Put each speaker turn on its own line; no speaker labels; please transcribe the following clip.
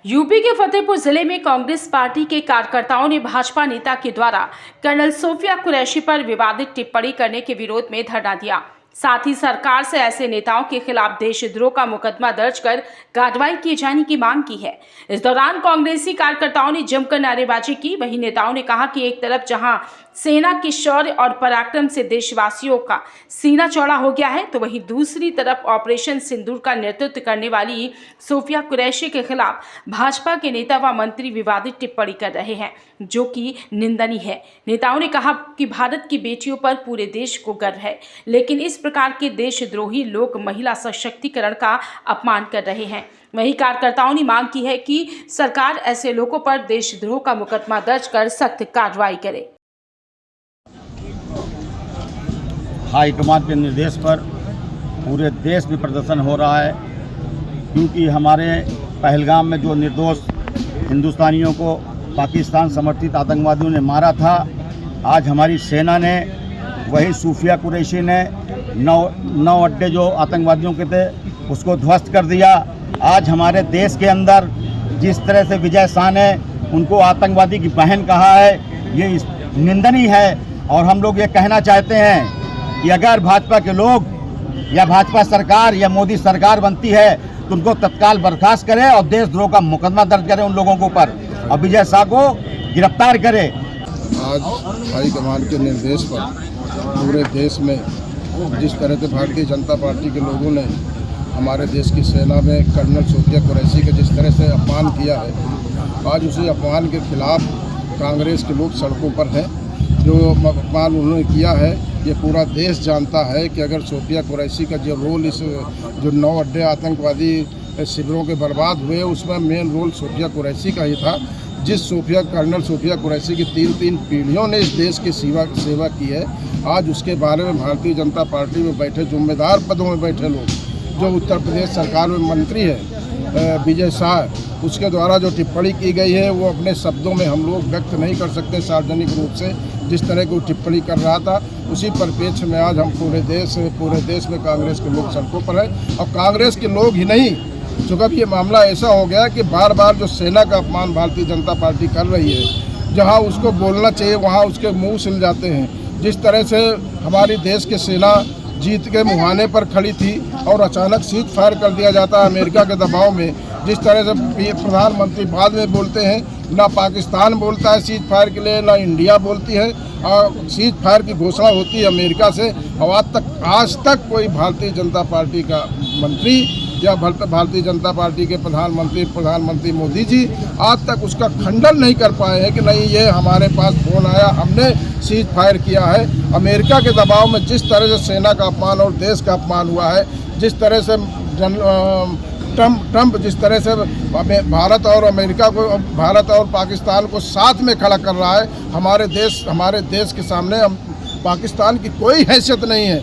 UP के फतेहपुर जिले में कांग्रेस पार्टी के कार्यकर्ताओं ने भाजपा नेता के द्वारा कर्नल सोफिया कुरैशी पर विवादित टिप्पणी करने के विरोध में धरना दिया। साथ ही सरकार से ऐसे नेताओं के खिलाफ देशद्रोह का मुकदमा दर्ज कर कार्रवाई किए जाने की मांग की है। इस दौरान कांग्रेसी कार्यकर्ताओं ने जमकर नारेबाजी की। वहीं नेताओं ने कहा कि एक तरफ जहां सेना के शौर्य और पराक्रम से देशवासियों का सीना चौड़ा हो गया है, तो वहीं दूसरी तरफ ऑपरेशन सिंदूर का नेतृत्व करने वाली सोफिया कुरैशी के खिलाफ भाजपा के नेता व मंत्री विवादित टिप्पणी कर रहे हैं, जो कि निंदनीय है। नेताओं ने कहा कि भारत की बेटियों पर पूरे देश को गर्व है, लेकिन इस प्रकार के देशद्रोही लोग महिला सशक्तिकरण का अपमान कर रहे हैं। वहीं कार्यकर्ताओं ने मांग की है कि सरकार ऐसे लोगों पर देशद्रोह का मुकदमा दर्ज कर सख्त कार्रवाई करे।
हाईकमान के निर्देश पर पूरे देश में प्रदर्शन हो रहा है, क्योंकि हमारे पहलगाम में जो निर्दोष हिंदुस्तानियों को पाकिस्तान समर्थित आतंकवादियों ने मारा था, आज हमारी सेना ने वही सूफिया कुरैशी ने नौ अड्डे जो आतंकवादियों के थे उसको ध्वस्त कर दिया। आज हमारे देश के अंदर जिस तरह से विजय शाह ने उनको आतंकवादी की बहन कहा है, ये निंदनीय है। और हम लोग ये कहना चाहते हैं कि अगर भाजपा के लोग या भाजपा सरकार या मोदी सरकार बनती है तो उनको तत्काल बर्खास्त करे और देशद्रोह का मुकदमा दर्ज करे उन लोगों के ऊपर और विजय शाह को गिरफ्तार करे।
आज हाईकमान के निर्देश पर पूरे देश में जिस तरह से भारतीय जनता पार्टी के लोगों ने हमारे देश की सेना में कर्नल सोफिया कुरैशी का जिस तरह से अपमान किया है, आज उसी अपमान के खिलाफ कांग्रेस के लोग सड़कों पर हैं। जो अपमान उन्होंने किया है, ये पूरा देश जानता है कि अगर सोफिया कुरैशी का जो रोल इस जो 9 अड्डे आतंकवादी शिविरों के बर्बाद हुए, उसमें मेन रोल सोफिया कुरैशी का ही था। जिस कर्नल सोफिया कुरैशी की 3 पीढ़ियों ने इस देश की सेवा की है, आज उसके बारे में भारतीय जनता पार्टी में बैठे जिम्मेदार पदों में बैठे लोग, जो उत्तर प्रदेश सरकार में मंत्री है विजय शाह, उसके द्वारा जो टिप्पणी की गई है वो अपने शब्दों में हम लोग व्यक्त नहीं कर सकते। सार्वजनिक रूप से जिस तरह की टिप्पणी कर रहा था, उसी परिप्रेक्ष्य में आज हम पूरे देश में कांग्रेस के लोग सड़कों पर हैं। और कांग्रेस के लोग ही नहीं, चूँकि अब ये मामला ऐसा हो गया कि बार बार जो सेना का अपमान भारतीय जनता पार्टी कर रही है, जहाँ उसको बोलना चाहिए वहाँ उसके मुँह सिल जाते हैं। जिस तरह से हमारी देश की सेना जीत के मुहाने पर खड़ी थी और अचानक सीज फायर कर दिया जाता है अमेरिका के दबाव में। जिस तरह से प्रधानमंत्री बाद में बोलते हैं, ना पाकिस्तान बोलता है सीज फायर के लिए, ना इंडिया बोलती है, और सीज फायर की घोषणा होती है अमेरिका से। और आज तक कोई भारतीय जनता पार्टी का मंत्री या भारतीय जनता पार्टी के प्रधानमंत्री मोदी जी आज तक उसका खंडन नहीं कर पाए हैं कि नहीं, ये हमारे पास फोन आया, हमने सीज फायर किया है। अमेरिका के दबाव में जिस तरह से सेना का अपमान और देश का अपमान हुआ है, जिस तरह से ट्रंप जिस तरह से भारत और पाकिस्तान को साथ में खड़ा कर रहा है, हमारे देश के सामने पाकिस्तान की कोई हैसियत नहीं है।